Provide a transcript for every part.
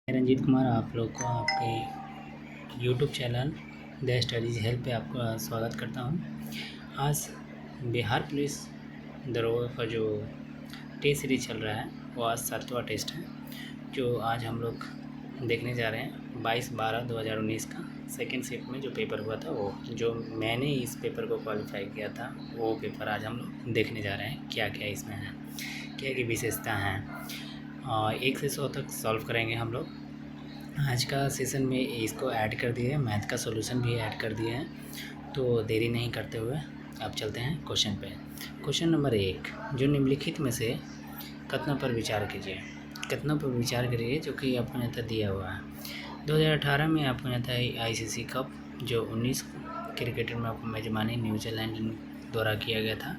मैं रंजीत कुमार आप लोग को आपके YouTube channel the studies help पे आपका स्वागत करता हूँ। आज बिहार पुलिस दरोगा का जो टेस्ट सीरीज चल रहा है वो आज 7वां टेस्ट है, जो आज हम लोग देखने जा रहे हैं। 22/12/2019 का सेकेंड शिफ्ट में जो पेपर हुआ था, वो जो मैंने इस पेपर को क्वालिफाई किया था वो पेपर आज हम लोग देखने जा रहे हैं। क्या क्या इसमें है, क्या क्या विशेषता हैं, 1 से 100 तक सॉल्व करेंगे हम लोग। आज का सेशन में इसको ऐड कर दिए हैं, मैथ का सॉल्यूशन भी ऐड कर दिए हैं। तो देरी नहीं करते हुए अब चलते हैं क्वेश्चन पे। क्वेश्चन नंबर 1, जो निम्नलिखित में से कथनों पर विचार कीजिए। कथनों पर विचार करिए जो कि आपको यहाँ दिया हुआ है। 2018 में आपको यहाँ था ICC कप, जो 19 क्रिकेटर में आपको मेजबानी न्यूजीलैंड द्वारा किया गया था,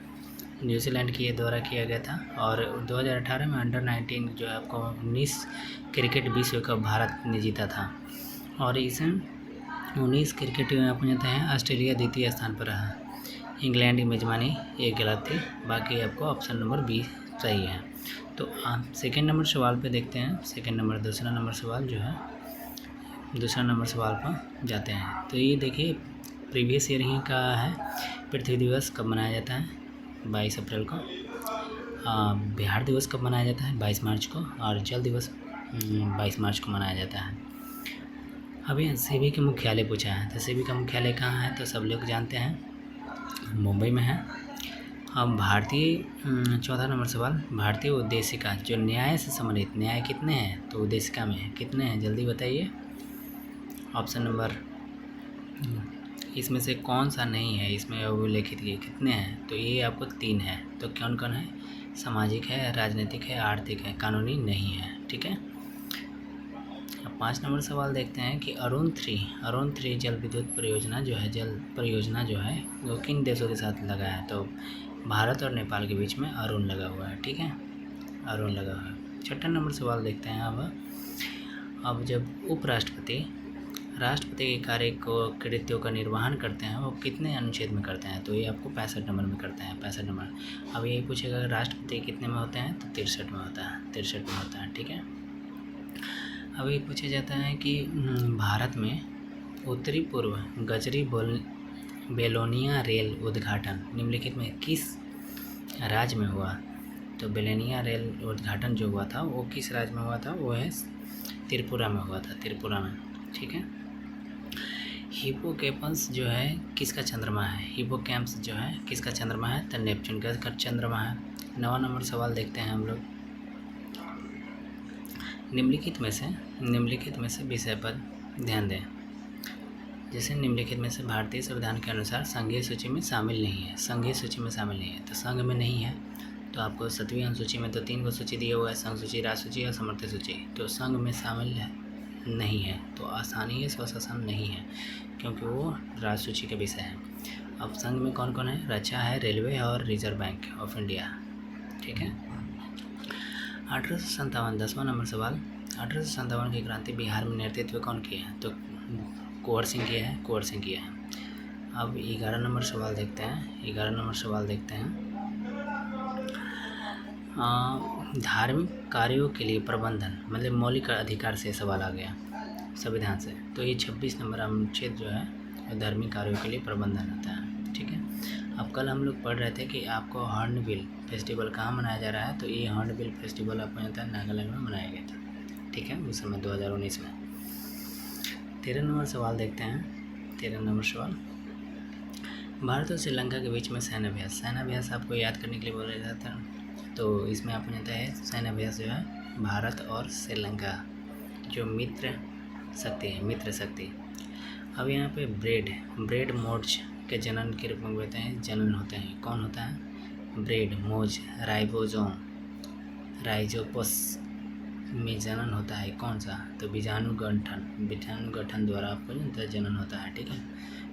न्यूजीलैंड के द्वारा किया गया था। और 2018 में अंडर-19 जो है आपको 19 क्रिकेट विश्व कप भारत ने जीता था। और इसमें 19 क्रिकेट में आपको जाता है ऑस्ट्रेलिया द्वितीय स्थान पर रहा। इंग्लैंड की मेजबानी एक गलत थी, बाकी आपको ऑप्शन नंबर बी सही है। तो आप सेकेंड नंबर सवाल पे देखते हैं। दूसरा नंबर सवाल जो है, दूसरा नंबर सवाल पर जाते हैं। तो ये देखिए प्रीवियस ईयर ही का है। पृथ्वी दिवस कब मनाया जाता है? 22 अप्रैल को। बिहार दिवस कब मनाया जाता है? 22 मार्च को। और जल दिवस 22 मार्च को मनाया जाता है। अभी सेबी के मुख्यालय पूछा है, तो सेबी का मुख्यालय कहाँ है? तो सब लोग जानते हैं मुंबई में है। अब भारतीय 14 नंबर सवाल, भारतीय उद्देशिका जो न्याय से संबंधित, न्याय कितने हैं? तो उद्देशिका में है कितने हैं, जल्दी बताइए। ऑप्शन नंबर, इसमें से कौन सा नहीं है, इसमें उल्लेखित कितने हैं? तो ये आपको 3 है। तो कौन कौन है? सामाजिक है, राजनीतिक है, आर्थिक है, कानूनी नहीं है। ठीक है। अब 5 नंबर सवाल देखते हैं कि अरुण 3 जल विद्युत परियोजना जो है वो किन देशों के साथ लगा है? तो भारत और नेपाल के बीच में अरुण लगा हुआ है। ठीक है, अरुण लगा हुआ है। 6 नंबर सवाल देखते हैं। अब जब उपराष्ट्रपति राष्ट्रपति के कार्य को कृत्यों का निर्वहन करते हैं, वो कितने अनुच्छेद में करते हैं? तो ये आपको 65 नंबर में करते हैं, 65 नंबर। अब यही पूछेगा राष्ट्रपति कितने में होते हैं? तो 63 में होता है, 63 में होता है। ठीक है। अब ये पूछा जाता है कि भारत में उत्तरी पूर्व गजरी बेलोनिया रेल उद्घाटन निम्नलिखित में किस राज्य में हुआ? तो बेलोनिया रेल उद्घाटन जो हुआ था वो किस राज्य में हुआ था? वो है त्रिपुरा में हुआ था, त्रिपुरा में। ठीक है। हिपोकैम्पस जो है किसका चंद्रमा है? हिपोकैम्पस जो है किसका चंद्रमा है? तो नेपच्यून का चंद्रमा है। 9वां नंबर सवाल देखते हैं हम लोग। निम्नलिखित में से विषय पर ध्यान दें। जैसे निम्नलिखित में से भारतीय संविधान के अनुसार संघीय सूची में शामिल नहीं है। संघीय सूची में शामिल नहीं है, तो संघ में नहीं है। तो आपको 7वीं अनुसूची में तो 3 को सूची दिया हुआ है, संघ सूची, राज्य सूची और समर्थित सूची। तो संघ में शामिल है नहीं है, तो आसानी स्वशासन नहीं है, क्योंकि वो राज्य सूची का विषय है। अब संघ में कौन कौन है? रक्षा है, रेलवे और रिजर्व बैंक ऑफ इंडिया। ठीक है। 1857, 10वां नंबर सवाल। 1857 की क्रांति बिहार में नेतृत्व कौन किया है? तो कुंवर सिंह किया है। अब 11 नंबर सवाल देखते हैं। धार्मिक कार्यों के लिए प्रबंधन, मतलब मौलिक अधिकार से सवाल आ गया संविधान से। तो ये 26 नंबर अनुच्छेद जो है धार्मिक कार्यों के लिए प्रबंधन होता है। ठीक है। अब कल हम लोग पढ़ रहे थे कि आपको हॉर्नबिल फेस्टिवल कहाँ मनाया जा रहा है? तो ये हॉर्नबिल फेस्टिवल आपको यहाँ था नागालैंड में मनाया गया था। ठीक है, उस समय 2019 में। 13 नंबर सवाल देखते हैं। 13 नंबर सवाल, भारत और श्रीलंका के बीच में सैन्य अभ्यास आपको याद करने के लिए बोला जाता है। तो इसमें आपको जाता है सैन्य अभ्यास जो है भारत और श्रीलंका जो मित्र शक्ति। अब यहाँ पे ब्रेड मोज के जनन के रूप में होते हैं। कौन होता है? ब्रेड मोज राइजोपस में जनन होता है। कौन सा? तो बीजाणु गठन द्वारा आपको जनन होता है। ठीक है।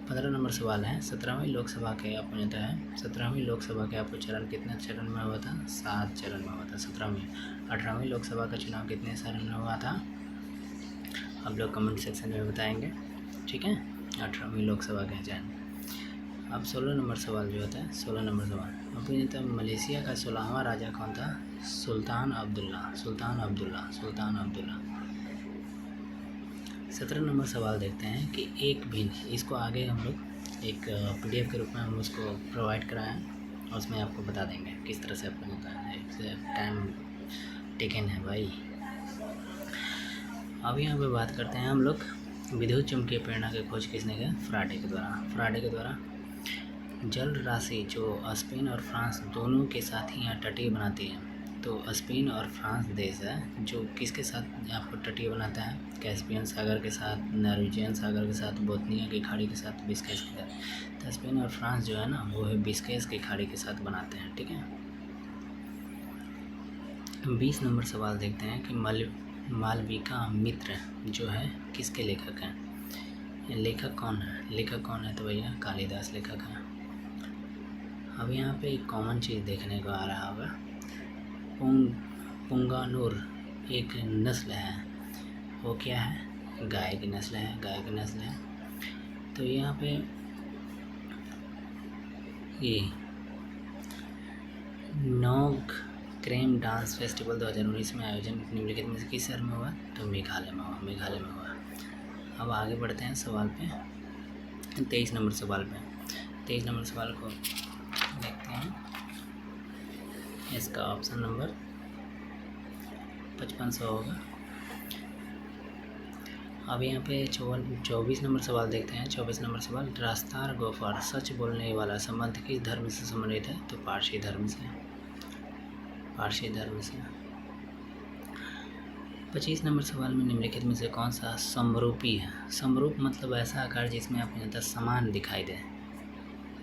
15 नंबर सवाल है। 17वीं लोकसभा के आपको जाता है 17वीं लोकसभा के आपको चरण कितने चरण में हुआ था? 7 चरण में हुआ था 17वीं। 18वीं लोकसभा का चुनाव कितने चरण में हुआ था? आप लोग कमेंट सेक्शन में बताएंगे। ठीक है, 18वीं लोकसभा के चयन। अब 16 नंबर सवाल जो होता है, 16 नंबर सवाल आपको जाता है मलेशिया का 16वां राजा कौन था? सुल्तान अब्दुल्ला। 17 नंबर सवाल देखते हैं कि एक भिन्न, इसको आगे हम लोग एक PDF के रूप में हम उसको प्रोवाइड कराएं और उसमें आपको बता देंगे किस तरह से आपको होता है। टाइम टेकन है भाई। अब यहाँ पे बात करते हैं हम लोग, विद्युत चुम्बकीय प्रेरणा की खोज किसने किया? फ्राडे के द्वारा। फ्राडे के द्वारा जल राशि जो स्पेन और फ्रांस दोनों के साथ ही यहाँ तटीय बनाती है, तो स्पेन और फ्रांस देश है जो किसके साथ आपको तटीय बनाता है? कैस्पियन सागर के साथ, नॉर्वेजियन सागर के साथ, बोथनिया की खाड़ी के साथ, बिस्केस के साथ। तो स्पेन और फ्रांस जो है ना, वो है बिस्केस की खाड़ी के साथ बनाते हैं, ठीक है। 20 नंबर सवाल देखते हैं कि मालविका मित्र जो है किसके लेखक हैं? लेखक कौन है? लेखक कौन है? तो भैया कालिदास लेखक है। अब यहाँ पे एक कॉमन चीज़ देखने को आ रहा होगा, पुंगानुर एक नस्ल है, वो क्या है? गाय की नस्ल है, गाय की नस्ल है। तो यहाँ पे ये नोक क्रेम डांस फेस्टिवल 2019 में आयोजन निम्नलिखित में से किस शहर में हुआ? तो मेघालय में हुआ, मेघालय में हुआ। अब आगे बढ़ते हैं सवाल पे, 23 नंबर सवाल पे। 23 नंबर सवाल को देखते हैं, इसका ऑप्शन नंबर 5500 होगा। अब यहाँ पे 24 नंबर सवाल देखते हैं। 24 नंबर सवाल, रास्तार गोफर सच बोलने वाला संबंध किस धर्म से संबंधित है? तो पारसी धर्म से, पारसी धर्म से। 25 नंबर सवाल में निम्नलिखित में से कौन सा समरूपी है? समरूप मतलब ऐसा आकार जिसमें आपको यहाँ समान दिखाई दे।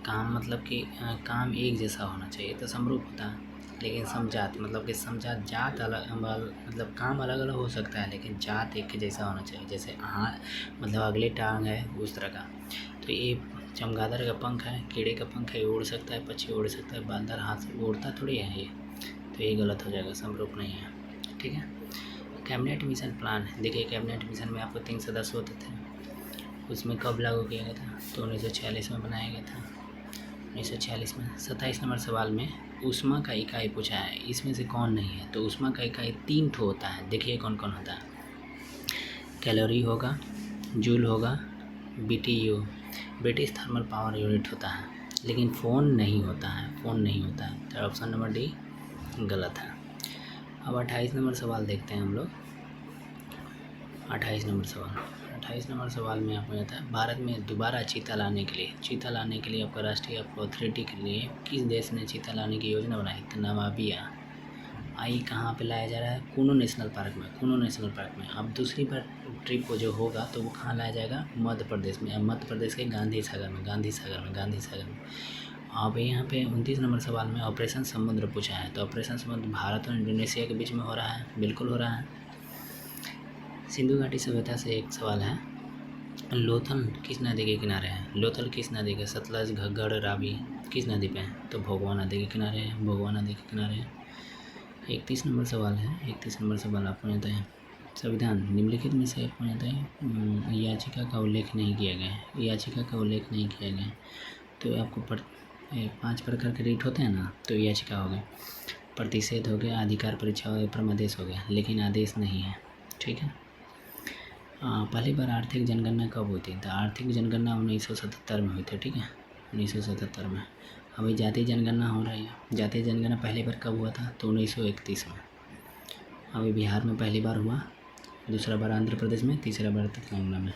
काम मतलब कि काम एक जैसा होना चाहिए तो समरूप होता है। लेकिन समजात मतलब कि समजात, जात अलग, मतलब काम अलग अलग हो सकता है लेकिन जात एक जैसा होना चाहिए। जैसे मतलब अगले टांग है उस तरह का। तो ये चमगादड़ का पंख है, कीड़े का पंख है, ये उड़ सकता है, पक्षी उड़ सकता है, बंदर हाथ से उड़ता थोड़ी है ये, तो ये गलत हो जाएगा, समरूप नहीं है, ठीक है। कैबिनेट मिशन प्लान है। देखिए कैबिनेट मिशन में आपको 3 सदस्य होते थे, उसमें कब लागू किया गया था? तो 1946 में बनाया गया था, 1946 में। 27 नंबर सवाल में ऊष्मा का इकाई पूछा है, इसमें से कौन नहीं है? तो ऊष्मा का इकाई 3 ठो होता है, देखिए कौन कौन होता है। कैलोरी होगा, जूल होगा, BTU British thermal power unit होता है, लेकिन फ़ोन नहीं होता है, फ़ोन नहीं होता है। तो ऑप्शन नंबर डी गलत है। अब 28 नंबर सवाल देखते हैं हम लोग। 28 नंबर सवाल में आपको कहता है, भारत में दोबारा चीता लाने के लिए आपका राष्ट्रीय अथॉरिटी के लिए किस देश ने चीता लाने की योजना बनाई? तो नामीबिया। आई कहाँ पे लाया जा रहा है? कूनो नेशनल पार्क में। अब दूसरी बार ट्रिप को जो होगा तो वो कहाँ लाया जाएगा? मध्य प्रदेश में, मध्य प्रदेश के गांधी सागर में। अब यहाँ पे 29 नंबर सवाल में ऑपरेशन समुद्र पूछा है। तो ऑपरेशन समुद्र भारत और इंडोनेशिया के बीच में हो रहा है, बिल्कुल हो रहा है। सिंधु घाटी सभ्यता से एक सवाल है, लोथल किस नदी के किनारे है? लोथल किस नदी के? सतलज, घग्गर, रावी किस नदी पे है? तो भोगवा नदी के किनारे है। 31 नंबर सवाल है। 31 नंबर सवाल आपको कहता है, संविधान निम्नलिखित में से आपको कहता है याचिका का उल्लेख नहीं किया गया है। तो आपको 5 प्रकार के रीट होते हैं ना, तो याचिका हो गई, प्रतिषेध हो गया, अधिकार परीक्षा हो गया, परमादेश हो गया, लेकिन आदेश नहीं है, ठीक है। पहली बार आर्थिक जनगणना कब हुई थी? तो आर्थिक जनगणना 1977 में हुई थी, ठीक है, 1977 में। अभी जातीय जनगणना हो रही है। जातीय जनगणना पहली बार कब हुआ था? तो 1931 में। अभी बिहार में पहली बार हुआ, दूसरा बार आंध्र प्रदेश में, तीसरा बार तेलंगाना में।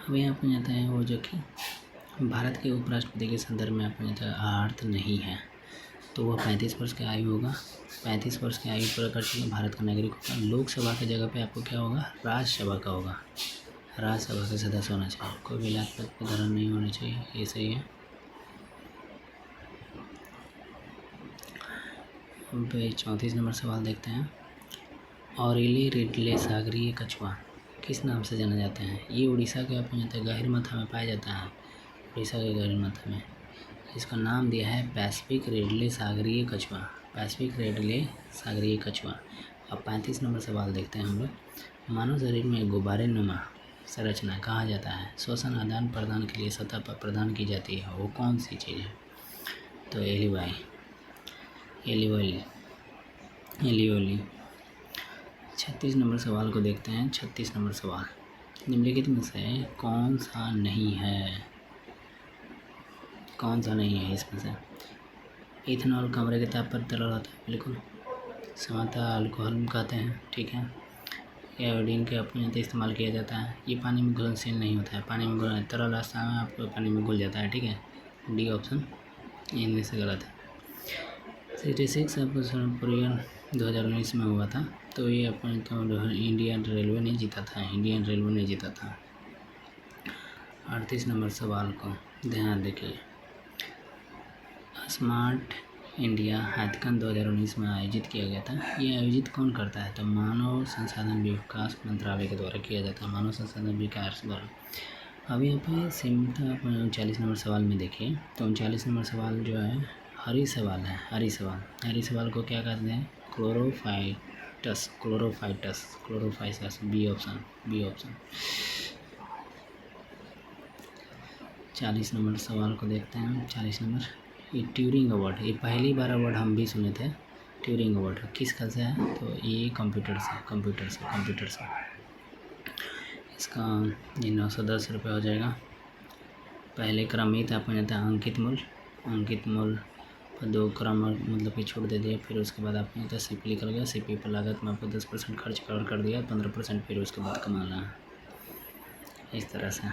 अभी आपको जाता है वो जो कि भारत के उपराष्ट्रपति के संदर्भ में आपको जाता है अर्थ नहीं है, तो वह 35 वर्ष की आयु होगा। 35 वर्ष की आयु पूरा कर चुके भारत का नागरिक होगा। लोकसभा की जगह पे आपको क्या होगा? राज्यसभा का होगा, राज्यसभा के सदस्य होना चाहिए, कोई भी लाभपत पर धारण नहीं होना चाहिए, ये सही है। 34 नंबर सवाल देखते हैं, ऑरेली रिडले सागरीय कछुआ किस नाम से जाना जाते हैं? ये उड़ीसा के आपको जाता है गहिरमथा में पाया जाता है, उड़ीसा के गहिरमथा में। इसका नाम दिया है पैसिफिक रेडले सागरीय कछुआ। अब 35 नंबर सवाल देखते हैं हम लोग, मानव शरीर में गुब्बारे नुमा संरचना कहा जाता है, श्वसन आदान प्रदान के लिए सतह पर प्रदान की जाती है, वो कौन सी चीज़ है? तो एलियोली। 36 नंबर सवाल को देखते हैं। 36 नंबर सवाल, निम्नलिखित में से कौन सा नहीं है, कौन सा नहीं है इसमें से? इथेनॉल कमरे के ताप पर तरल होता है, बिल्कुल। समानता अल्कोहल कहते हैं, ठीक है। आयोडीन के अपने इस्तेमाल किया जाता है। ये पानी में घुलनशील नहीं होता है, पानी में तरल अवस्था में आपको पानी में घुल जाता है, ठीक है। डी ऑप्शन इनमें से गलत है। 66 अप्रैल 2019 में हुआ था, तो ये अपने तो इंडियन रेलवे ने जीता था, इंडियन रेलवे ने जीता था। 38 नंबर सवाल को ध्यान देखिए। स्मार्ट इंडिया हैकाथन 2019 में आयोजित किया गया था। ये आयोजित कौन करता है? तो मानव संसाधन विकास मंत्रालय के द्वारा किया जाता है, मानव संसाधन विकास द्वारा। अब यहाँ पे सीमित 39 नंबर सवाल में देखिए, तो 39 नंबर सवाल जो है हरी सवाल है। हरी सवाल को क्या कहते हैं? क्लोरोफाइटस, बी ऑप्शन। 40 नंबर सवाल को देखते हैं। 40 नंबर, ये ट्यूरिंग अवार्ड, ये पहली बार अवार्ड हम भी सुने थे। ट्यूरिंग अवार्ड किस खल से है? तो ये कंप्यूटर से। इसका ये 910 रुपये हो जाएगा। पहले क्रम में था आपको जाता है अंकित मूल पर 2 क्रम मतलब कि छूट दे दिया। फिर उसके बाद आपको जाता है सीपी निकल गया। सीपी पर लागत में आपको 10% खर्च कर दिया, 15% फिर उसके बाद कमाना है, इस तरह से,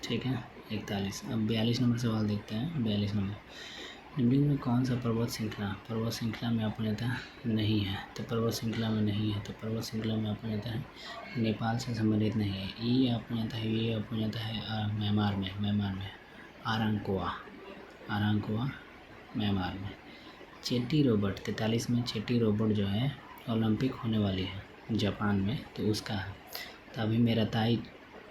ठीक है। 41। अब 42 नंबर सवाल देखते हैं। 42 नंबर, निम्नलिखित में कौन सा पर्वत श्रृंखला में आपको जाता है नहीं है? तो पर्वत श्रृंखला में नहीं है, तो पर्वत श्रृंखला में आपको जाता है नेपाल से संबंधित नहीं है। ये आपको जाता है म्यांमार में आरांकोआ म्यांमार में। चेट्टी रोबोट 43 में चेट्टी रोबोट जो है ओलंपिक होने वाली है जापान में, तो उसका है। तो अभी मेरा ताई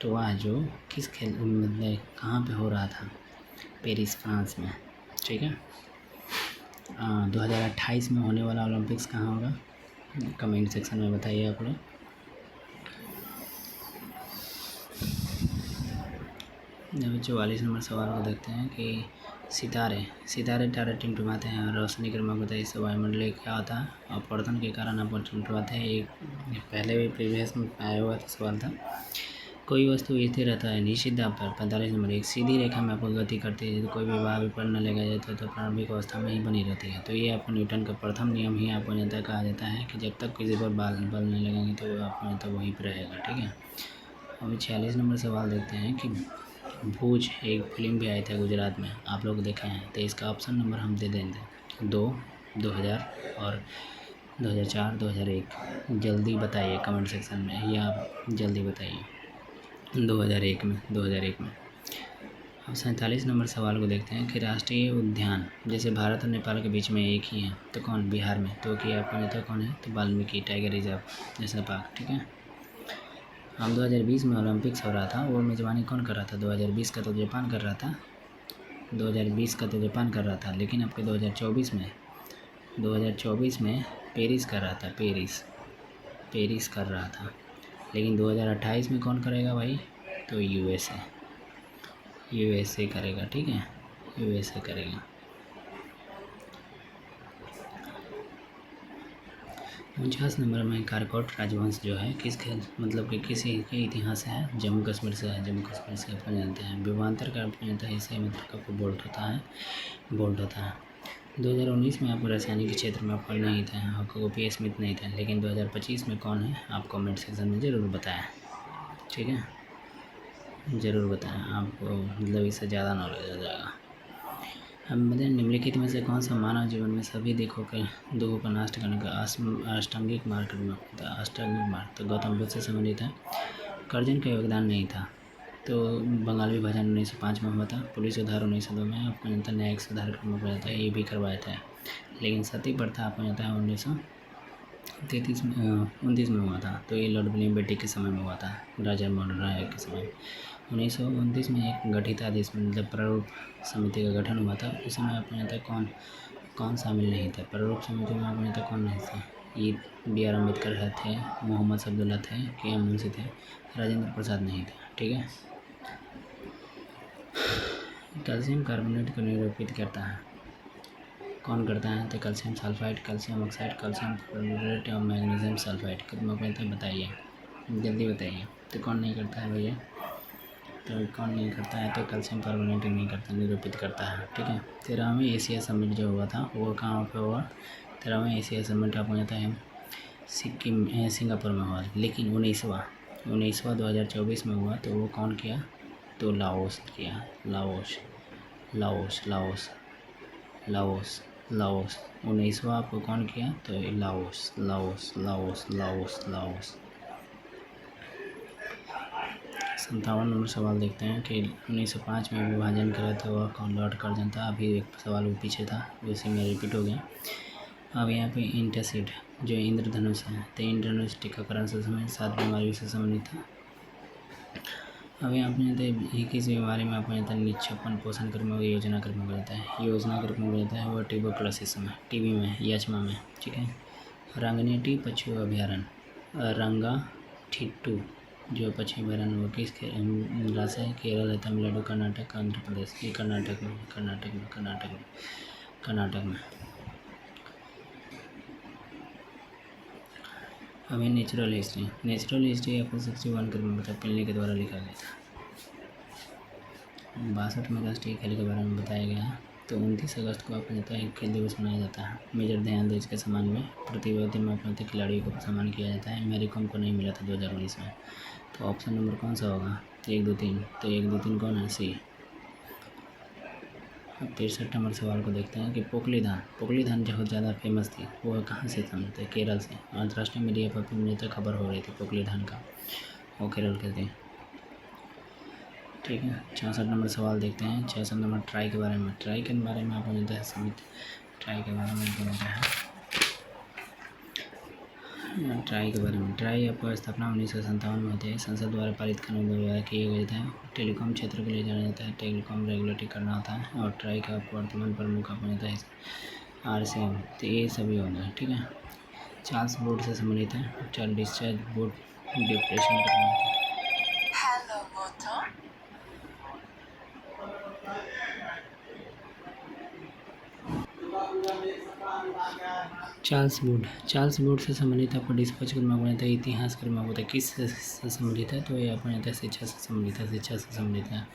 टोआ जो किस खेल मतलब कहाँ पे हो रहा था? पेरिस, फ्रांस में, ठीक है। 2028 में होने वाला ओलंपिक्स कहाँ होगा? कमेंट सेक्शन में बताइए आप लोग। जब 44 नंबर सवाल को देखते हैं कि सितारे तारे टिमटिमाते हैं और रोशनी की चमक होता है, इससे वायुमंडलीय क्या होता है? अपवर्तन के कारण आपको टिमटिमाते हैं। एक पहले भी प्रीवियस में आया हुआ था सवाल था। कोई वस्तु स्थिर रहता है निश्चित दाब पर। 45 नंबर, एक सीधी रेखा में आपको गति करती है, तो कोई भी भार पर न लगाया जाता है तो प्रारंभिक अवस्था में ही बनी रहती है। तो ये आपको न्यूटन का प्रथम नियम ही आपको जनता कहा जाता है कि जब तक किसी पर बल नहीं लगेंगे तो आपको जनता वहीं पर रहेगा, ठीक है। अभी 46 नंबर सवाल देखते हैं कि भूज एक फिल्म भी आई थी गुजरात में, आप लोग देखे हैं, तो इसका ऑप्शन नंबर हम दे देंगे 2, 2000 और 2004, 2001। जल्दी बताइए कमेंट सेक्शन में, या आप जल्दी बताइए। 2001 में। अब 47 नंबर सवाल को देखते हैं कि राष्ट्रीय उद्यान जैसे भारत और नेपाल के बीच में एक ही है, तो कौन? बिहार में। तो कि आपका नेता कौन है? तो Valmiki tiger reserve national park, ठीक है। हम 2020 में ओलंपिक्स हो रहा था, वो मेज़बानी कौन कर रहा था? 2020 का तो जापान कर रहा था, 2020 का तो जापान कर रहा था, लेकिन आपके 2024 में पेरिस कर रहा था, पेरिस कर रहा था। लेकिन 2028 में कौन करेगा भाई? तो यूएसए करेगा, ठीक है, यूएसए करेगा। 49 नंबर में कारकोट राजवंश जो है किस मतलब कि किसी के इतिहास से है? जम्मू कश्मीर से है, अपन जानते हैं। विभवांतर का अपन जानते हैं, इससे मतलब आपको बोल्ट होता है। 2019 में आपको रासायनिक क्षेत्र में आपको नहीं था, आपको गोपी स्मिथ नहीं था, लेकिन 2025 में कौन है? आप कमेंट सेक्शन में ज़रूर बताएं, ठीक है, ज़रूर बताएं, आपको मतलब इससे ज़्यादा नॉलेज हो जाएगा। अब मतलब निम्नलिखित में से कौन सा मानव जीवन में सभी दुखों को नष्ट करने का अष्टांगिक मार्ग तो गौतम बुद्ध से संबंधित है। कर्जन का योगदान नहीं था, तो बंगाल विभाजन 1905 में हुआ था। पुलिस सुधार 1902 में, आपको जनता न्यायिक सुधार करना पड़ा था, ये भी करवाया था। लेकिन सती प्रथा आपको जनता है 1929 में हुआ था, तो ये लॉर्ड विलियम बेटी के समय में हुआ था, राजा मोहन राय के समय। 1929 में एक गठित आदेश मतलब प्रारूप समिति का गठन हुआ था, उस समय आपको जनता कौन शामिल नहीं था? प्रारूप समिति में आपको जनता कौन नहीं था? ये बी.आर. अम्बेडकर थे, मोहम्मद अब्दुल्ला थे, के.एम. मुंशी थे, राजेंद्र प्रसाद नहीं था, ठीक है। कैल्शियम कार्बोनेट को निरूपित करता है, कौन करता है? तो calcium sulphide, calcium oxide, calcium chloride और मैग्नीशियम सल्फाइड। कृपया बताइए, जल्दी बताइए। तो कौन नहीं करता है भैया? तो कौन नहीं करता है? तो कैल्शियम कार्बोनेट नहीं करता, निरूपित करता है। ठीक है। 13वां एशिया समिट जो हुआ था वो कहाँ पे हुआ? 13वां एशिया समिट आपको पता है सिक्किम सिंगापुर में हुआ। लेकिन 19वां 2024 में हुआ तो वो कौन किया? तो लाओस किया। Laos Laos Laos Laos Laos 19वां आपको कौन किया? तो Laos Laos Laos Laos Laos. 57 नंबर सवाल देखते हैं कि 1905 में विभाजन करा था वह कौन? लॉर्ड कर्जन था। अभी एक सवाल वो पीछे था, उसी में रिपीट हो गया। अब यहाँ पे इंटरसीड जो इंद्रधनुष है, तो इंद्रधनुष टीकाकरण से संबंधित 7 बीमारियों से संबंधित था। अब यहाँ पे किस बीमारी में आपको यहाँ निक्षेपण पोषण कर्म योजना कर्म रहता है? योजना कर्म रहता है वो ट्यूबरकुलोसिस में, टीबी में, यक्ष्मा में। ठीक है। रंगनेटी पशु अभ्यारण्य रंगा ठिट्टू जो पश्चिमी अभ्यारण्य वो किस राज्य है? केरल है, तमिलनाडु, कर्नाटक, आंध्र प्रदेश। ये कर्नाटक में। अभी नेचुरल हिस्ट्री आपको 61 क्रम बता पिलनी के द्वारा लिखा गया था। 62 में राष्ट्रीय खेल के बारे में बताया गया। तो 29 अगस्त को आपको पता है खेल दिवस मनाया जाता है। मेजर ध्यानचंद के सम्मान में प्रतियोगिता में अपने खिलाड़ियों को सम्मान किया जाता है। मैरी कॉम को नहीं मिला था 2019 में। तो ऑप्शन नंबर कौन सा होगा? 1 2 3। तो 1 2 3 कौन है? सी। अब 63 नंबर सवाल को देखते हैं कि पोकली धान बहुत ज़्यादा फेमस थी, वो कहाँ से था? तो केरल से। अंतर्राष्ट्रीय मीडिया पर भी तक खबर हो रही थी पोकली धान का, वो केरल के थे। ठीक है। 66 नंबर सवाल देखते हैं। 66 नंबर ट्राई के बारे में आपको मिलता है समिति। ट्राई के बारे में मिलता है ट्राई आपको स्थापना 1957 में होती है। संसद द्वारा पारित कानून द्वारा किए गए थे। टेलीकॉम क्षेत्र के लिए जाना जाता है। टेलीकॉम रेगुलेटरी करना होता है। और ट्राई का वर्तमान प्रमुख आपको मिलता है RCM। तो ये सभी हो गए। ठीक है। चार्ल्स बोर्ड से संबंधित है। चार्ल्स डिस्चार्ज बोर्ड डिप्रेशन करना होता है। चार्ल्स बोर्ड से संबंधित आपको डिस्पैच करना पड़ता है। इतिहास करना पड़ता है। किस से संबंधित है? तो ये आपको शिक्षा से संबंधित है।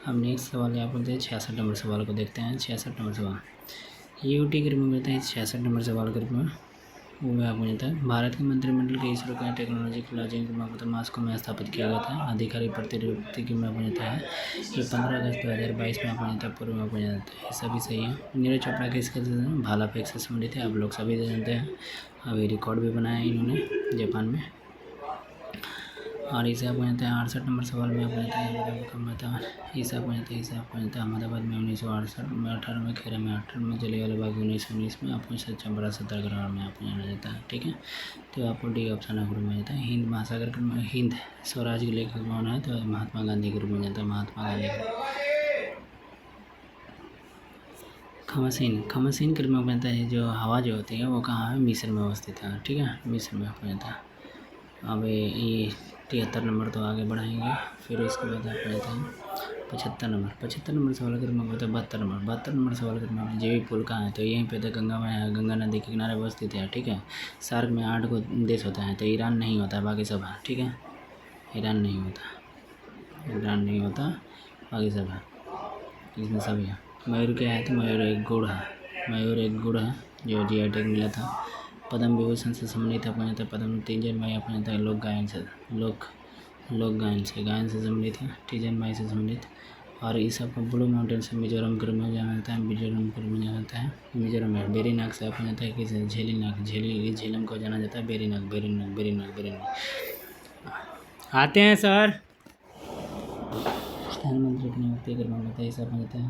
अब नेक्स्ट सवाल यहाँ पर 66 नंबर सवाल को देखते हैं। 66 नंबर सवाल यूटी क्रम में मिलता है। 66 नंबर सवाल क्रम वो में आपको मिलता है भारत के मंत्रिमंडल के इसरो का टेक्नोलॉजिकल एजेंसी मास्को में स्थापित किया गया था। आधिकारिक प्रतिनियुक्ति की में आपको मिलता है ये 15 अगस्त 2022 में आपको मिलता है। पूर्व में आपको जाता है। सभी सही है। नीरज चोपड़ा के इसके भाला फेंक से संबंधित है। आप लोग सभी जानते हैं। अभी रिकॉर्ड भी बनाया है इन्होंने जापान में। और इसे आपको मिलता है 68 नंबर सवाल में आपको मिलता है इसे आपको मिलता है अहमदाबाद में 1968 में 18 में खेरा में 18 में जलियांवाला बाग 1919 में आपको चंपरा सत्याग्रह में आपको जाना जाता है। ठीक है। तो आपको डी ऑप्शन आपको में जाता है। हिंद महासागर के हिंद स्वराज के लेखक कौन है? तो महात्मा गांधी के रूप में जाता है। महात्मा गांधी खमसीन के रूप में बनता है। जो हवा जो होती है वो कहाँ है? मिस्र में अवस्थित है। ठीक है। मिस्र में आपको जाता है। अब ये 73 नंबर तो आगे बढ़ाएंगे। फिर उसके बाद आप लेते हैं 75 नंबर सवाल कर मैं बोलता है 72 नंबर सवाल कर मैं जेवी पुल कहाँ है? तो यहीं पे तो गंगा नदी के किनारे अवस्थित है। ठीक है। सार्क में 8 को देश होता है। तो ईरान नहीं होता, बाकी सब है। ठीक है। ईरान नहीं होता, बाकी सब है। इसमें सभी है। मयूर क्या है? तो मयूर एक गुड़ है जो GI टैग मिला था। पद्म विभूषण से संबंधित आपको जाता है। पद्म तीजन माई आपको जाता है। लोक गायन से संबंधित है। तीजन माई से संबंधित। और इस आपको ब्लू माउंटेन से मिजोरम क्रम में जाना जाता है। मिजोरम में बेरीनाग से आपको जाता है कि झेलम को जाना जाता है। बेरीनाग आते हैं सर। प्रधानमंत्री की नियुक्ति क्रम में होता है। ऐसा जाता है।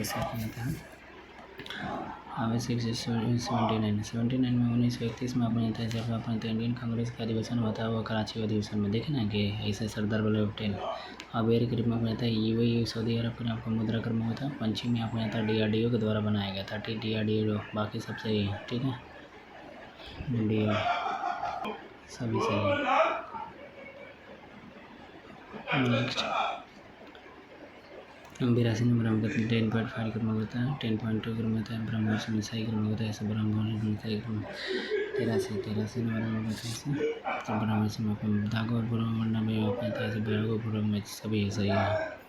ऐसा जाता है। अब 79 में 1931 में अपने जब अपने इंडियन कांग्रेस का अधिवेशन हुआ था वो कराची अधिवेशन में देखे ना कि ऐसे सरदार वल्लभ पटेल। अबेर के रूप में बनता है। UAE सऊदी अरब का आपको मुद्रा क्रम हुआ था। पंची में आपको आता है DRDO के द्वारा बनाया गया था। DRDO बाकी सब सही है। ठीक है। सभी सही है। 82 नंबर हम कहते हैं 10.5 क्रमांक होता है, 10.2 क्रम होता है, ब्रह्मवर्ष में सही क्रम होता है, ऐसे ब्रह्मवर्ष में सही क्रम 83 नंबर हम कहते हैं तो ब्रह्मवर्ष में धागो और ब्रह्मवर्णा में होता है, ऐसे धागो ब्रह्म में सभी सही है।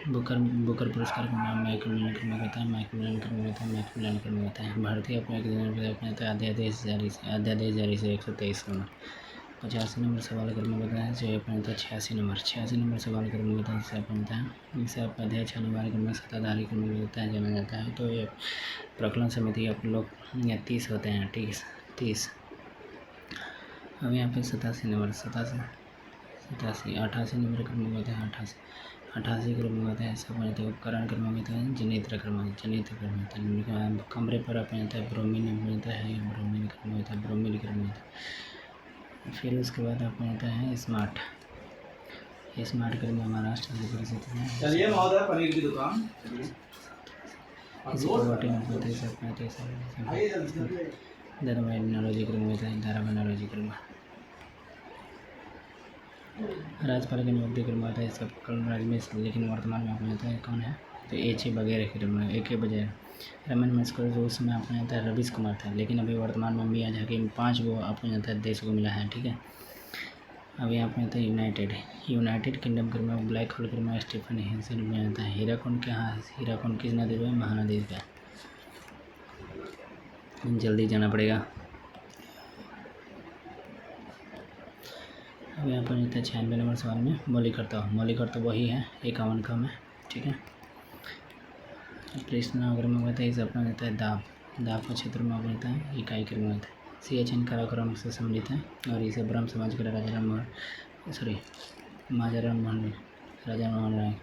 बुकर पुरस्कार का नाम मैकमिलन क्रम होता है, मैकमिलन क्रम होता है, मैकमिलन क्रम होता है। भारतीय अपने अध्यादेश जारी से 123 नंबर। 85 नंबर सवाल क्रम होता है, जो अपने 86 नंबर सवाल क्रम होता है, जिसे अपने इसे अध्याय अनिवार्य क्रम सत्ताधारी क्रम होता है जाना जाता है। तो ये प्रकलन समिति आप लोग या 30 होते हैं, 30। अब यहाँ पे 87 नंबर 88 नंबर क्रम होता है, 88 क्रम होता है, सब होता है। उपकरण क्रम होता है, जनित्र क्रम होता है। कमरे पर अपने होता है ब्रोमीन होता है, ब्रोमीन क्रम होता है, ब्रोमीन क्रम होता है। फिर उसके बाद अपने होता है स्मार्ट क्रम महाराष्ट्र से परिचित है। चलिए महोदय, पनीर की दुकान धारावाहिक क्रम होता है, धारावाहिक क्रम। राजपाल का नियुक्ति क्रम होता है, सब कल राज्य में, लेकिन वर्तमान में आपने होता है कौन है तो एच वगैरह क्रम है, एक बजाय रमन मस्कर जो उस समय आपने होता है रवीश कुमार था, लेकिन अभी वर्तमान में मियाजाकी 5 वो आपने होता है देश को मिला है, ठीक है। अभी आपने होता है यूनाइटेड किंगडम क्रम में ब्लैक होल क्रम में स्टीफन हिंसन में होता है। हीराकुंड किस नदी पर, महानदी पर। जल्दी जाना पड़ेगा। अब यहाँ पर होता है 96 नंबर सवाल में मौलिक वही है 51 का में, ठीक है। कृष्ण अगर में होता है इस अपना होता है दाब का क्षेत्र में होता है इकाई क्रम होता है। CHN काराक्रम से सम्मिलित है और इसे ब्रह्म समाज के राजा राम मोहन राय।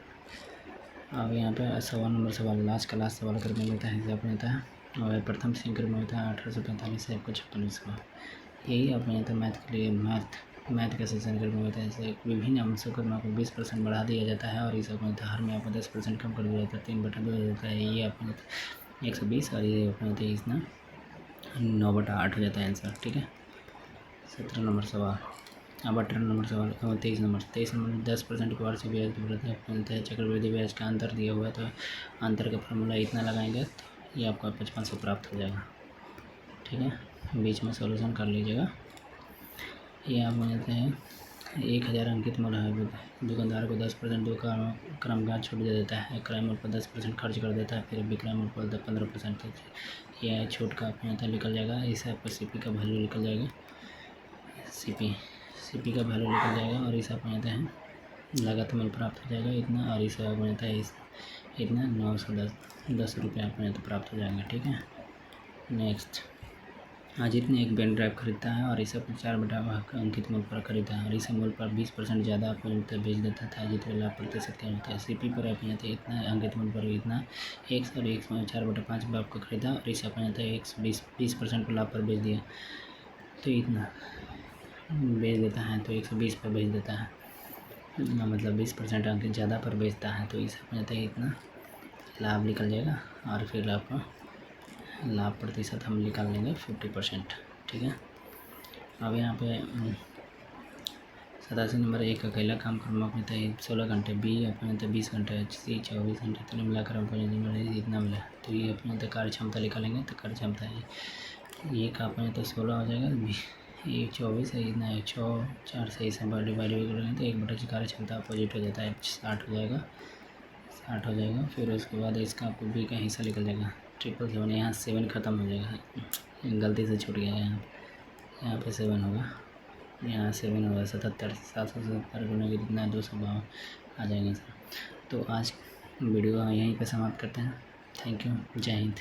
अब यहाँ पे 100 नंबर सवाल लास्ट सवाल क्रम में होता है, इसे अपने होता है और प्रथम सिंह क्रम में होता है 1845 से 56 का। यही अपने होता है मैथ के लिए मैथ का सेशन क्रम में होता है। जैसे विभिन्न अंशों क्रम को 20% बढ़ा दिया जाता है और इस अपने हर में आपको 10% कम कर दिया जाता है, 3/2 हो जाता है। ये अपने 120 और ये अपने होते हैं इतना 9/8 हो जाता है आंसर, ठीक है। 17 नंबर सवाल। अब 18 नंबर सवाल 23 नंबर 10% के वार्षिक ब्याज होता है। चक्रवृद्धि ब्याज का अंतर दिया हुआ है, तो अंतर का फार्मूला इतना लगाएंगे तो ये आपका 5500 प्राप्त हो जाएगा, ठीक है। बीच में सॉल्यूशन कर लीजिएगा। ये आप जाते हैं 1000 अंकित मूल्य है। दुकानदार को 10% दो क्रमगार छूट दे देता है, क्रय मूल्य पर 10% खर्च कर देता है, फिर विक्रय मूल्य पर 15% यह छूट का अपने होता निकल जाएगा। इससे आपका CP का वैल्यू निकल जाएगा, CP का वैल्यू निकल जाएगा और इसे अपने होता है लागत मूल्य प्राप्त हो जाएगा इतना, और इसे अपने होता है इतना 910 रुपये अपने तो प्राप्त हो जाएंगे, ठीक है। नेक्स्ट, अजीत ने एक पेन ड्राइव खरीदता है और इसे अपने 4/भाग अंकित मूल्य पर खरीदा है और इसे मूल्य पर 20% ज़्यादा अपने बेच देता था। अजीत का लाभ प्रतिशत क्या होता है? CP पर अपने इतना अंकित मूल्य पर इतना 1 और 4/5 भाग को खरीदा और इसे अपने 20% को लाभ पर बेच दिया, तो इतना बेच देता है तो 120 पर बेच देता है, मतलब 20% अंकित ज़्यादा पर बेचता है, तो इसे अपने इतना लाभ निकल जाएगा और फिर आपका लाभ प्रतिशत हम निकाल लेंगे 50%, ठीक है। अब यहाँ पे 87 नंबर एक अकेला काम करना अपने 16 घंटे, B अपने 20 घंटे, C 24 घंटे, तो मिलाकर हमको इतना मिला, तो ये अपने कार्य क्षमता निकालेंगे तो कार्य क्षमता है ये का अपने तो 16 हो जाएगा, ये 24 है, इतना है 6 4 से इसे डिवाइड करेंगे तो 1/4 कार्य क्षमता अपोजिट हो जाता है 60 हो जाएगा। फिर उसके बाद इसका आपको B का हिस्सा निकल जाएगा 777, यहाँ 7 ख़त्म हो जाएगा, गलती से छूट गया है, यहाँ पे 7 होगा, यहाँ 7 होगा 77, 777 गुना के कितना 252 आ जाएंगे सर। तो आज वीडियो यहीं पे समाप्त करते हैं। थैंक यू, जय हिंद।